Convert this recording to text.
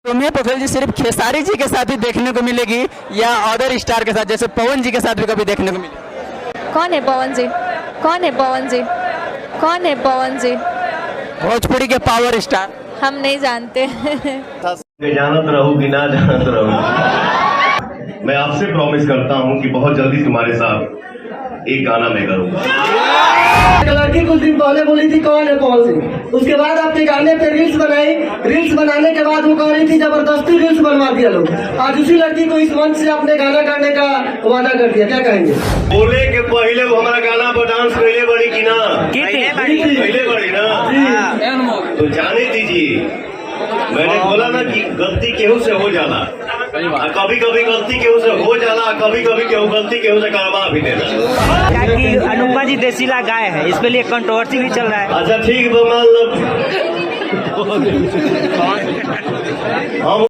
तुम्हें प्रोफाइल जी सिर्फ खेसारी जी के साथ ही देखने को मिलेगी या अदर स्टार के साथ, जैसे पवन जी के साथ भी कभी देखने को मिलेगी? कौन है पवन जी? कौन है पवन जी? कौन है पवन जी? भोजपुरी के पावर स्टार। हम नहीं जानते। जानत रहूं कि ना जानत रहूं, मैं आपसे प्रॉमिस करता हूं कि बहुत जल्दी तुम्हारे साथ एक गाना मैं करूंगा। लड़की कुछ दिन पहले बोली थी कौन है पवन सिंह, उसके बाद आपके गाने पे रील्स बनाई, रील्स बनाने के बाद वो कह रही थी जबरदस्ती रील्स बनवा दिया लोग। आज उसी लड़की को इस मंच से अपने गाना करने का वादा कर दिया, क्या कहेंगे? बोले के पहले वो हमारा गाना पर डांस पहले बड़ी की ना, पहले बड़ी ना, तो जाने दीजिए। मैंने बोला ना कि गलती केहू से हो जाला, कभी कभी गलती केहू से हो जाला, कभी कभी केहू गलती केहू से करवा भी देना। क्या कि अनुपमा जी देसीला गाय है, इसके लिए कंट्रोवर्सी भी चल रहा है। अच्छा ठीक मान लो हम